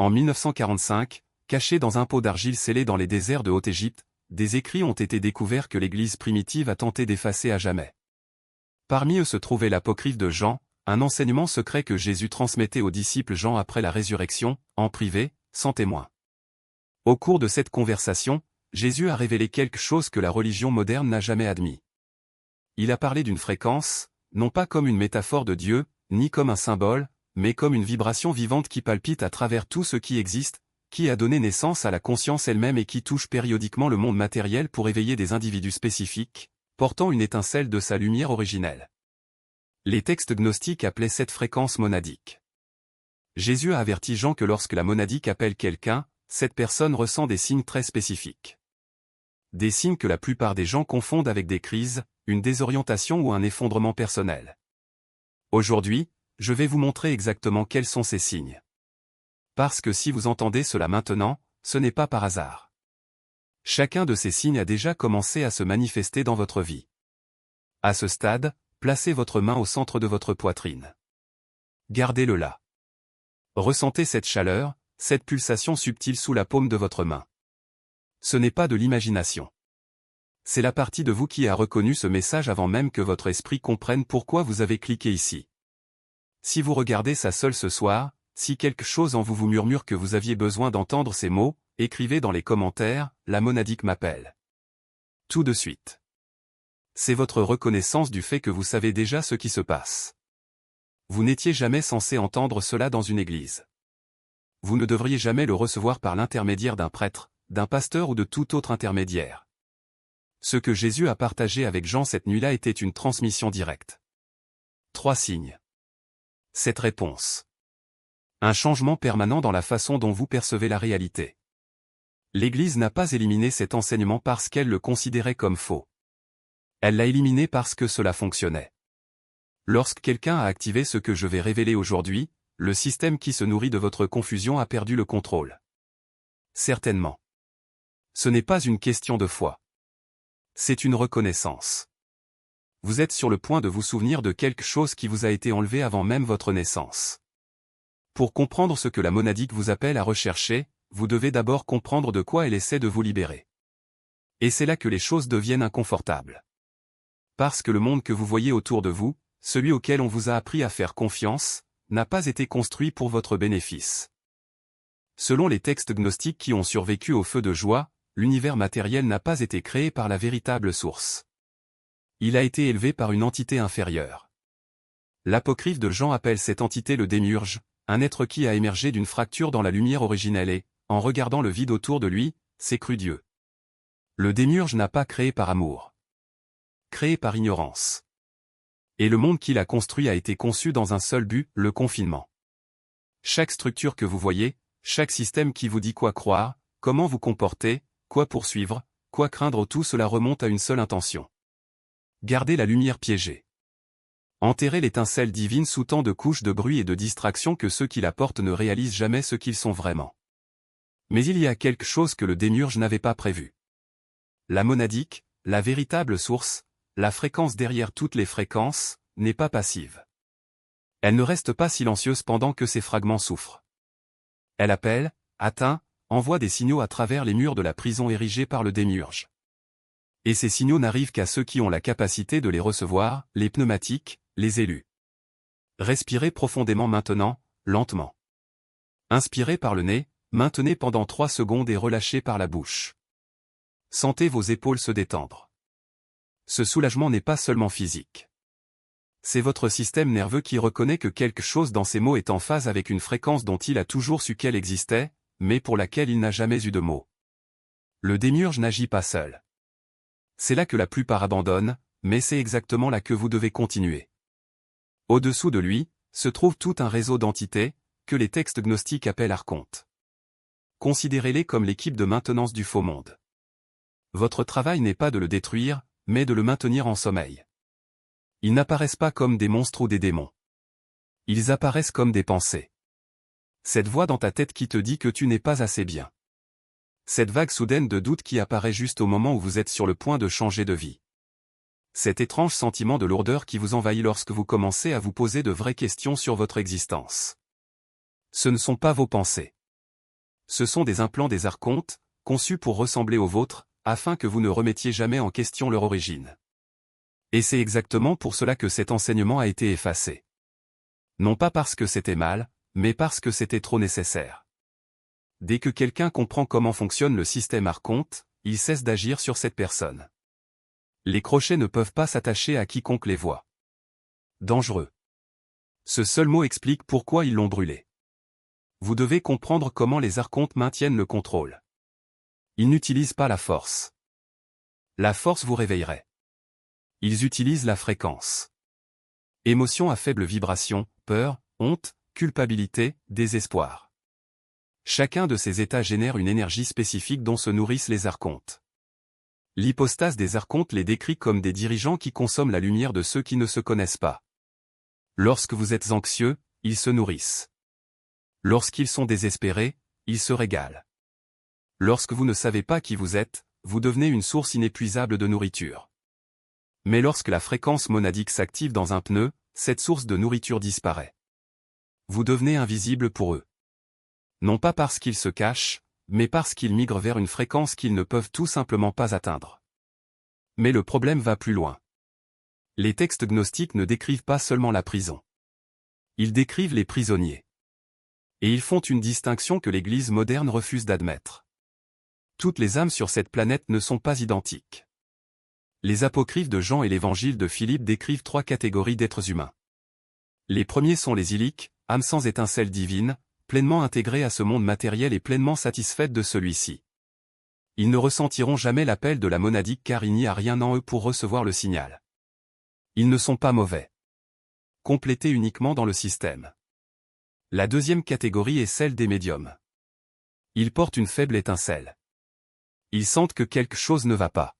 En 1945, cachés dans un pot d'argile scellé dans les déserts de Haute-Égypte, des écrits ont été découverts que l'Église primitive a tenté d'effacer à jamais. Parmi eux se trouvait l'apocryphe de Jean, un enseignement secret que Jésus transmettait aux disciples Jean après la résurrection, en privé, sans témoin. Au cours de cette conversation, Jésus a révélé quelque chose que la religion moderne n'a jamais admis. Il a parlé d'une fréquence, non pas comme une métaphore de Dieu, ni comme un symbole, mais comme une vibration vivante qui palpite à travers tout ce qui existe, qui a donné naissance à la conscience elle-même et qui touche périodiquement le monde matériel pour éveiller des individus spécifiques, portant une étincelle de sa lumière originelle. Les textes gnostiques appelaient cette fréquence monadique. Jésus a averti Jean que lorsque la monadique appelle quelqu'un, cette personne ressent des signes très spécifiques. Des signes que la plupart des gens confondent avec des crises, une désorientation ou un effondrement personnel. Aujourd'hui, je vais vous montrer exactement quels sont ces signes. Parce que si vous entendez cela maintenant, ce n'est pas par hasard. Chacun de ces signes a déjà commencé à se manifester dans votre vie. À ce stade, placez votre main au centre de votre poitrine. Gardez-le là. Ressentez cette chaleur, cette pulsation subtile sous la paume de votre main. Ce n'est pas de l'imagination. C'est la partie de vous qui a reconnu ce message avant même que votre esprit comprenne pourquoi vous avez cliqué ici. Si vous regardez ça seul ce soir, si quelque chose en vous vous murmure que vous aviez besoin d'entendre ces mots, écrivez dans les commentaires, la monadique m'appelle. Tout de suite. C'est votre reconnaissance du fait que vous savez déjà ce qui se passe. Vous n'étiez jamais censé entendre cela dans une église. Vous ne devriez jamais le recevoir par l'intermédiaire d'un prêtre, d'un pasteur ou de tout autre intermédiaire. Ce que Jésus a partagé avec Jean cette nuit-là était une transmission directe. 3 signes. Cette réponse. Un changement permanent dans la façon dont vous percevez la réalité. L'Église n'a pas éliminé cet enseignement parce qu'elle le considérait comme faux. Elle l'a éliminé parce que cela fonctionnait. Lorsque quelqu'un a activé ce que je vais révéler aujourd'hui, le système qui se nourrit de votre confusion a perdu le contrôle. Certainement. Ce n'est pas une question de foi. C'est une reconnaissance. Vous êtes sur le point de vous souvenir de quelque chose qui vous a été enlevé avant même votre naissance. Pour comprendre ce que la monadique vous appelle à rechercher, vous devez d'abord comprendre de quoi elle essaie de vous libérer. Et c'est là que les choses deviennent inconfortables. Parce que le monde que vous voyez autour de vous, celui auquel on vous a appris à faire confiance, n'a pas été construit pour votre bénéfice. Selon les textes gnostiques qui ont survécu au feu de joie, l'univers matériel n'a pas été créé par la véritable source. Il a été élevé par une entité inférieure. L'apocryphe de Jean appelle cette entité le démiurge, un être qui a émergé d'une fracture dans la lumière originelle et, en regardant le vide autour de lui, s'est cru Dieu. Le démiurge n'a pas créé par amour. Créé par ignorance. Et le monde qu'il a construit a été conçu dans un seul but, le confinement. Chaque structure que vous voyez, chaque système qui vous dit quoi croire, comment vous comporter, quoi poursuivre, quoi craindre, tout cela remonte à une seule intention. Gardez la lumière piégée. Enterrez l'étincelle divine sous tant de couches de bruit et de distraction que ceux qui la portent ne réalisent jamais ce qu'ils sont vraiment. Mais il y a quelque chose que le démiurge n'avait pas prévu. La monadique, la véritable source, la fréquence derrière toutes les fréquences, n'est pas passive. Elle ne reste pas silencieuse pendant que ses fragments souffrent. Elle appelle, atteint, envoie des signaux à travers les murs de la prison érigée par le démiurge. Et ces signaux n'arrivent qu'à ceux qui ont la capacité de les recevoir, les pneumatiques, les élus. Respirez profondément maintenant, lentement. Inspirez par le nez, maintenez pendant 3 secondes et relâchez par la bouche. Sentez vos épaules se détendre. Ce soulagement n'est pas seulement physique. C'est votre système nerveux qui reconnaît que quelque chose dans ces mots est en phase avec une fréquence dont il a toujours su qu'elle existait, mais pour laquelle il n'a jamais eu de mots. Le démiurge n'agit pas seul. C'est là que la plupart abandonnent, mais c'est exactement là que vous devez continuer. Au-dessous de lui, se trouve tout un réseau d'entités, que les textes gnostiques appellent archontes. Considérez-les comme l'équipe de maintenance du faux monde. Votre travail n'est pas de le détruire, mais de le maintenir en sommeil. Ils n'apparaissent pas comme des monstres ou des démons. Ils apparaissent comme des pensées. Cette voix dans ta tête qui te dit que tu n'es pas assez bien. Cette vague soudaine de doute qui apparaît juste au moment où vous êtes sur le point de changer de vie. Cet étrange sentiment de lourdeur qui vous envahit lorsque vous commencez à vous poser de vraies questions sur votre existence. Ce ne sont pas vos pensées. Ce sont des implants des archontes, conçus pour ressembler aux vôtres, afin que vous ne remettiez jamais en question leur origine. Et c'est exactement pour cela que cet enseignement a été effacé. Non pas parce que c'était mal, mais parce que c'était trop nécessaire. Dès que quelqu'un comprend comment fonctionne le système archonte, il cesse d'agir sur cette personne. Les crochets ne peuvent pas s'attacher à quiconque les voit. Dangereux. Ce seul mot explique pourquoi ils l'ont brûlé. Vous devez comprendre comment les archontes maintiennent le contrôle. Ils n'utilisent pas la force. La force vous réveillerait. Ils utilisent la fréquence. Émotion à faible vibration, peur, honte, culpabilité, désespoir. Chacun de ces états génère une énergie spécifique dont se nourrissent les archontes. L'hypostase des archontes les décrit comme des dirigeants qui consomment la lumière de ceux qui ne se connaissent pas. Lorsque vous êtes anxieux, ils se nourrissent. Lorsqu'ils sont désespérés, ils se régalent. Lorsque vous ne savez pas qui vous êtes, vous devenez une source inépuisable de nourriture. Mais lorsque la fréquence monadique s'active dans un pneu, cette source de nourriture disparaît. Vous devenez invisible pour eux. Non pas parce qu'ils se cachent, mais parce qu'ils migrent vers une fréquence qu'ils ne peuvent tout simplement pas atteindre. Mais le problème va plus loin. Les textes gnostiques ne décrivent pas seulement la prison. Ils décrivent les prisonniers. Et ils font une distinction que l'Église moderne refuse d'admettre. Toutes les âmes sur cette planète ne sont pas identiques. Les apocryphes de Jean et l'évangile de Philippe décrivent 3 catégories d'êtres humains. Les premiers sont les iliques, âmes sans étincelle divine, pleinement intégrées à ce monde matériel et pleinement satisfaites de celui-ci. Ils ne ressentiront jamais l'appel de la monadique car il n'y a rien en eux pour recevoir le signal. Ils ne sont pas mauvais. Complétés uniquement dans le système. La deuxième catégorie est celle des médiums. Ils portent une faible étincelle. Ils sentent que quelque chose ne va pas.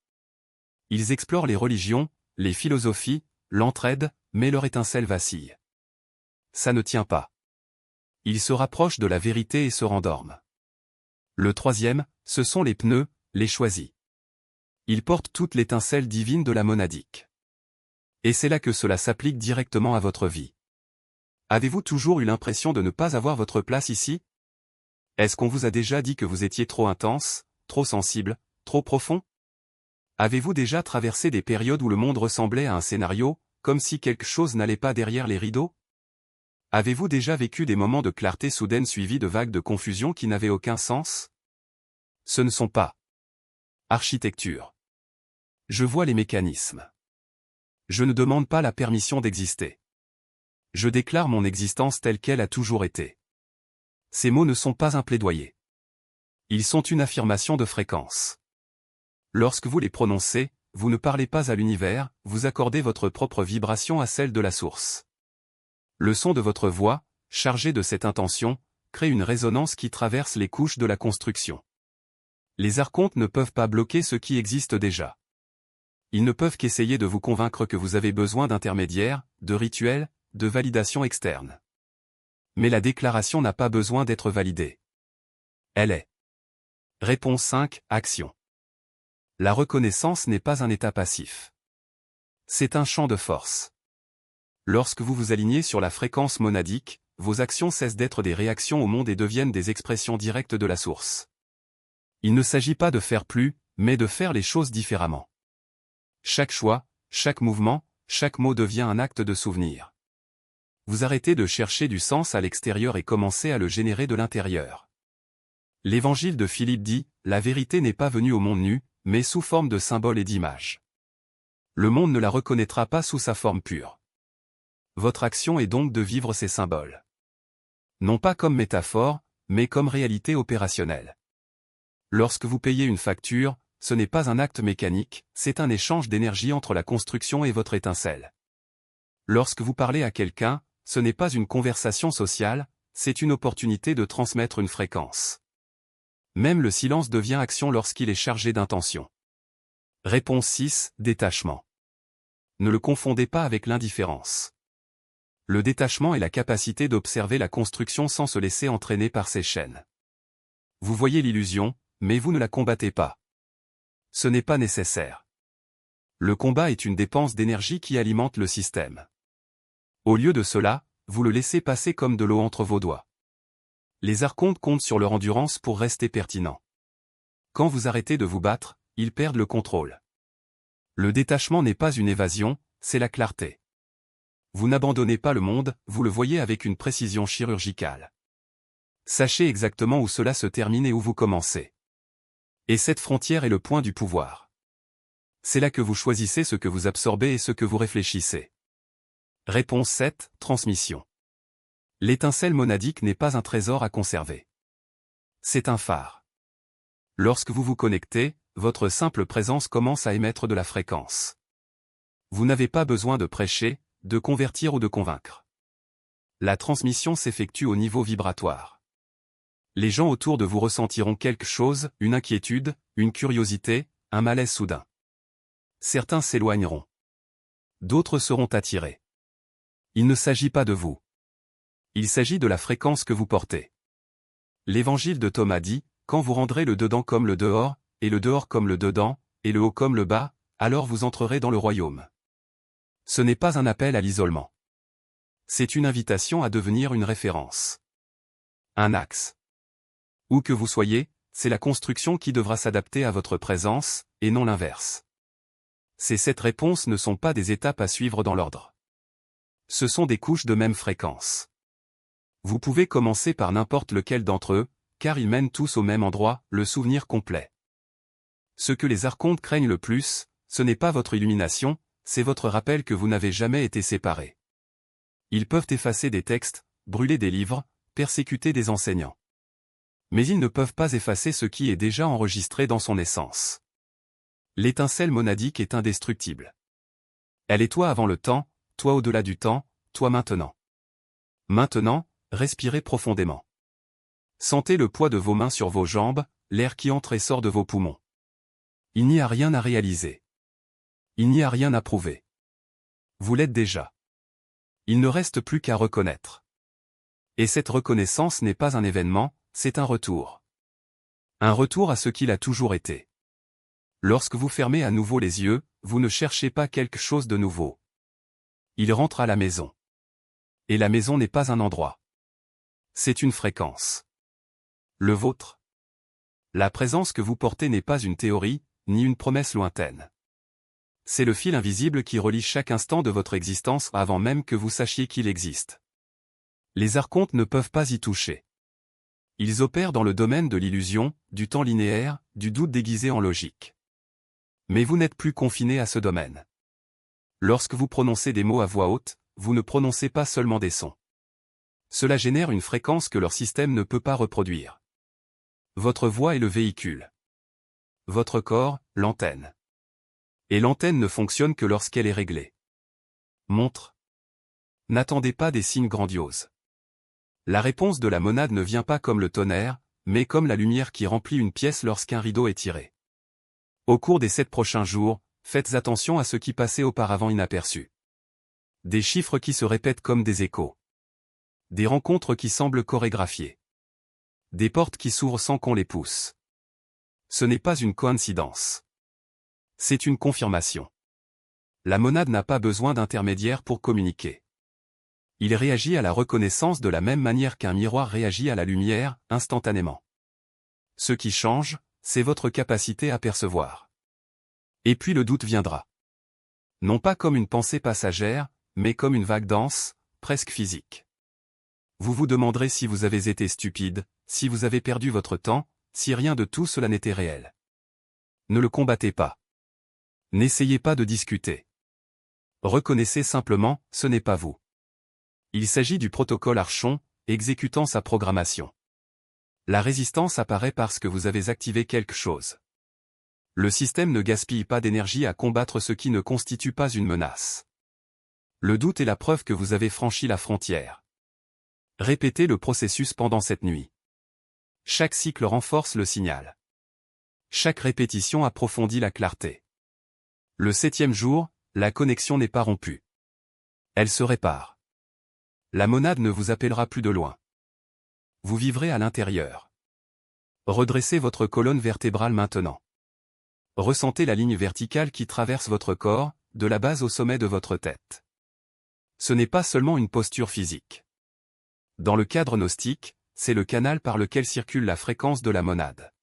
Ils explorent les religions, les philosophies, l'entraide, mais leur étincelle vacille. Ça ne tient pas. Ils se rapprochent de la vérité et se rendorment. Le troisième, ce sont les pneus, les choisis. Ils portent toute l'étincelle divine de la monadique. Et c'est là que cela s'applique directement à votre vie. Avez-vous toujours eu l'impression de ne pas avoir votre place ici? Est-ce qu'on vous a déjà dit que vous étiez trop intense, trop sensible, trop profond? Avez-vous déjà traversé des périodes où le monde ressemblait à un scénario, comme si quelque chose n'allait pas derrière les rideaux? Avez-vous déjà vécu des moments de clarté soudaine suivis de vagues de confusion qui n'avaient aucun sens? Ce ne sont pas architecture. Je vois les mécanismes. Je ne demande pas la permission d'exister. Je déclare mon existence telle qu'elle a toujours été. Ces mots ne sont pas un plaidoyer. Ils sont une affirmation de fréquence. Lorsque vous les prononcez, vous ne parlez pas à l'univers, vous accordez votre propre vibration à celle de la source. Le son de votre voix, chargé de cette intention, crée une résonance qui traverse les couches de la construction. Les archontes ne peuvent pas bloquer ce qui existe déjà. Ils ne peuvent qu'essayer de vous convaincre que vous avez besoin d'intermédiaires, de rituels, de validation externe. Mais la déclaration n'a pas besoin d'être validée. Elle est. Réponse 5, action. La reconnaissance n'est pas un état passif. C'est un champ de force. Lorsque vous vous alignez sur la fréquence monadique, vos actions cessent d'être des réactions au monde et deviennent des expressions directes de la source. Il ne s'agit pas de faire plus, mais de faire les choses différemment. Chaque choix, chaque mouvement, chaque mot devient un acte de souvenir. Vous arrêtez de chercher du sens à l'extérieur et commencez à le générer de l'intérieur. L'évangile de Philippe dit, la vérité n'est pas venue au monde nu, mais sous forme de symboles et d'images. Le monde ne la reconnaîtra pas sous sa forme pure. Votre action est donc de vivre ces symboles. Non pas comme métaphore, mais comme réalité opérationnelle. Lorsque vous payez une facture, ce n'est pas un acte mécanique, c'est un échange d'énergie entre la construction et votre étincelle. Lorsque vous parlez à quelqu'un, ce n'est pas une conversation sociale, c'est une opportunité de transmettre une fréquence. Même le silence devient action lorsqu'il est chargé d'intention. Réponse 6, détachement. Ne le confondez pas avec l'indifférence. Le détachement est la capacité d'observer la construction sans se laisser entraîner par ses chaînes. Vous voyez l'illusion, mais vous ne la combattez pas. Ce n'est pas nécessaire. Le combat est une dépense d'énergie qui alimente le système. Au lieu de cela, vous le laissez passer comme de l'eau entre vos doigts. Les archontes comptent sur leur endurance pour rester pertinents. Quand vous arrêtez de vous battre, ils perdent le contrôle. Le détachement n'est pas une évasion, c'est la clarté. Vous n'abandonnez pas le monde, vous le voyez avec une précision chirurgicale. Sachez exactement où cela se termine et où vous commencez. Et cette frontière est le point du pouvoir. C'est là que vous choisissez ce que vous absorbez et ce que vous réfléchissez. Réponse 7, transmission. L'étincelle monadique n'est pas un trésor à conserver. C'est un phare. Lorsque vous vous connectez, votre simple présence commence à émettre de la fréquence. Vous n'avez pas besoin de prêcher, de convertir ou de convaincre. La transmission s'effectue au niveau vibratoire. Les gens autour de vous ressentiront quelque chose, une inquiétude, une curiosité, un malaise soudain. Certains s'éloigneront. D'autres seront attirés. Il ne s'agit pas de vous. Il s'agit de la fréquence que vous portez. L'évangile de Thomas dit, quand vous rendrez le dedans comme le dehors, et le dehors comme le dedans, et le haut comme le bas, alors vous entrerez dans le royaume. Ce n'est pas un appel à l'isolement. C'est une invitation à devenir une référence. Un axe. Où que vous soyez, c'est la construction qui devra s'adapter à votre présence, et non l'inverse. Ces 7 réponses ne sont pas des étapes à suivre dans l'ordre. Ce sont des couches de même fréquence. Vous pouvez commencer par n'importe lequel d'entre eux, car ils mènent tous au même endroit, le souvenir complet. Ce que les archontes craignent le plus, ce n'est pas votre illumination, c'est votre rappel que vous n'avez jamais été séparés. Ils peuvent effacer des textes, brûler des livres, persécuter des enseignants. Mais ils ne peuvent pas effacer ce qui est déjà enregistré dans son essence. L'étincelle monadique est indestructible. Elle est toi avant le temps, toi au-delà du temps, toi maintenant. Maintenant, respirez profondément. Sentez le poids de vos mains sur vos jambes, l'air qui entre et sort de vos poumons. Il n'y a rien à réaliser. Il n'y a rien à prouver. Vous l'êtes déjà. Il ne reste plus qu'à reconnaître. Et cette reconnaissance n'est pas un événement, c'est un retour. Un retour à ce qu'il a toujours été. Lorsque vous fermez à nouveau les yeux, vous ne cherchez pas quelque chose de nouveau. Il rentre à la maison. Et la maison n'est pas un endroit. C'est une fréquence. Le vôtre. La présence que vous portez n'est pas une théorie, ni une promesse lointaine. C'est le fil invisible qui relie chaque instant de votre existence avant même que vous sachiez qu'il existe. Les archontes ne peuvent pas y toucher. Ils opèrent dans le domaine de l'illusion, du temps linéaire, du doute déguisé en logique. Mais vous n'êtes plus confiné à ce domaine. Lorsque vous prononcez des mots à voix haute, vous ne prononcez pas seulement des sons. Cela génère une fréquence que leur système ne peut pas reproduire. Votre voix est le véhicule. Votre corps, l'antenne. Et l'antenne ne fonctionne que lorsqu'elle est réglée. Montre. N'attendez pas des signes grandioses. La réponse de la monade ne vient pas comme le tonnerre, mais comme la lumière qui remplit une pièce lorsqu'un rideau est tiré. Au cours des 7 prochains jours, faites attention à ce qui passait auparavant inaperçu. Des chiffres qui se répètent comme des échos. Des rencontres qui semblent chorégraphiées. Des portes qui s'ouvrent sans qu'on les pousse. Ce n'est pas une coïncidence. C'est une confirmation. La monade n'a pas besoin d'intermédiaire pour communiquer. Il réagit à la reconnaissance de la même manière qu'un miroir réagit à la lumière, instantanément. Ce qui change, c'est votre capacité à percevoir. Et puis le doute viendra. Non pas comme une pensée passagère, mais comme une vague dense, presque physique. Vous vous demanderez si vous avez été stupide, si vous avez perdu votre temps, si rien de tout cela n'était réel. Ne le combattez pas. N'essayez pas de discuter. Reconnaissez simplement, ce n'est pas vous. Il s'agit du protocole Archon, exécutant sa programmation. La résistance apparaît parce que vous avez activé quelque chose. Le système ne gaspille pas d'énergie à combattre ce qui ne constitue pas une menace. Le doute est la preuve que vous avez franchi la frontière. Répétez le processus pendant cette nuit. Chaque cycle renforce le signal. Chaque répétition approfondit la clarté. Le 7e jour, la connexion n'est pas rompue. Elle se répare. La monade ne vous appellera plus de loin. Vous vivrez à l'intérieur. Redressez votre colonne vertébrale maintenant. Ressentez la ligne verticale qui traverse votre corps, de la base au sommet de votre tête. Ce n'est pas seulement une posture physique. Dans le cadre gnostique, c'est le canal par lequel circule la fréquence de la monade.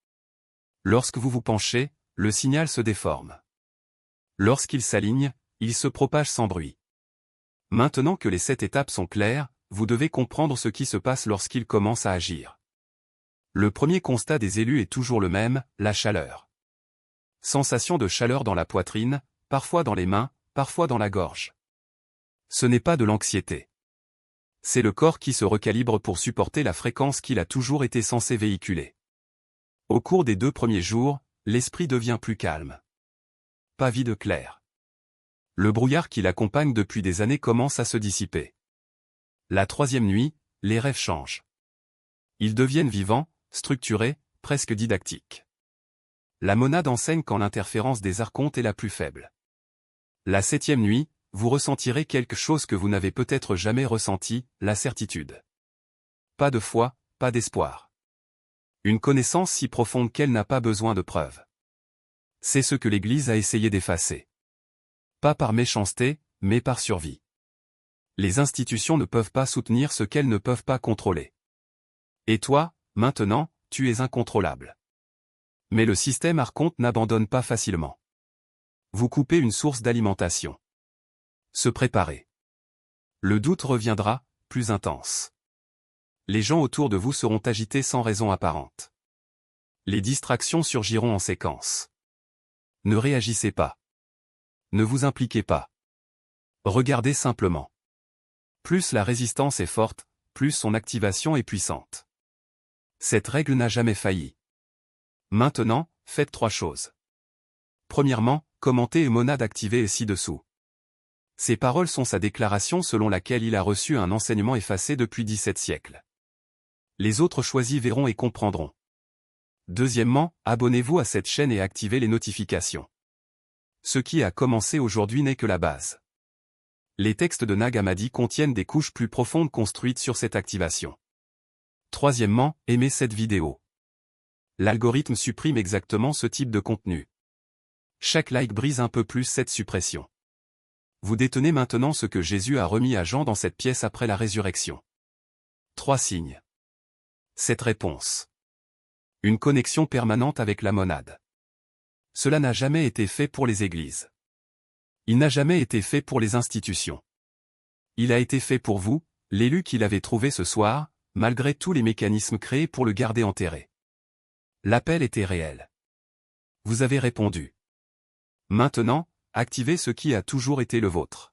Lorsque vous vous penchez, le signal se déforme. Lorsqu'il s'aligne, il se propage sans bruit. Maintenant que les 7 étapes sont claires, vous devez comprendre ce qui se passe lorsqu'il commence à agir. Le premier constat des élus est toujours le même, la chaleur. Sensation de chaleur dans la poitrine, parfois dans les mains, parfois dans la gorge. Ce n'est pas de l'anxiété. C'est le corps qui se recalibre pour supporter la fréquence qu'il a toujours été censé véhiculer. Au cours des 2 premiers jours, l'esprit devient plus calme. Pas vide clair. Le brouillard qui l'accompagne depuis des années commence à se dissiper. La 3e nuit, les rêves changent. Ils deviennent vivants, structurés, presque didactiques. La monade enseigne quand l'interférence des archontes est la plus faible. La 7e nuit, vous ressentirez quelque chose que vous n'avez peut-être jamais ressenti, la certitude. Pas de foi, pas d'espoir. Une connaissance si profonde qu'elle n'a pas besoin de preuves. C'est ce que l'Église a essayé d'effacer. Pas par méchanceté, mais par survie. Les institutions ne peuvent pas soutenir ce qu'elles ne peuvent pas contrôler. Et toi, maintenant, tu es incontrôlable. Mais le système archonte n'abandonne pas facilement. Vous coupez une source d'alimentation. Se préparer. Le doute reviendra, plus intense. Les gens autour de vous seront agités sans raison apparente. Les distractions surgiront en séquence. Ne réagissez pas. Ne vous impliquez pas. Regardez simplement. Plus la résistance est forte, plus son activation est puissante. Cette règle n'a jamais failli. Maintenant, faites 3 choses. Premièrement, commentez et monade activée et ci-dessous. Ces paroles sont sa déclaration selon laquelle il a reçu un enseignement effacé depuis 17 siècles. Les autres choisis verront et comprendront. Deuxièmement, abonnez-vous à cette chaîne et activez les notifications. Ce qui a commencé aujourd'hui n'est que la base. Les textes de Nag Hammadi contiennent des couches plus profondes construites sur cette activation. Troisièmement, aimez cette vidéo. L'algorithme supprime exactement ce type de contenu. Chaque like brise un peu plus cette suppression. Vous détenez maintenant ce que Jésus a remis à Jean dans cette pièce après la résurrection. 3 signes. Cette réponse. Une connexion permanente avec la monade. Cela n'a jamais été fait pour les églises. Il n'a jamais été fait pour les institutions. Il a été fait pour vous, l'élu qu'il avait trouvé ce soir, malgré tous les mécanismes créés pour le garder enterré. L'appel était réel. Vous avez répondu. Maintenant, activez ce qui a toujours été le vôtre.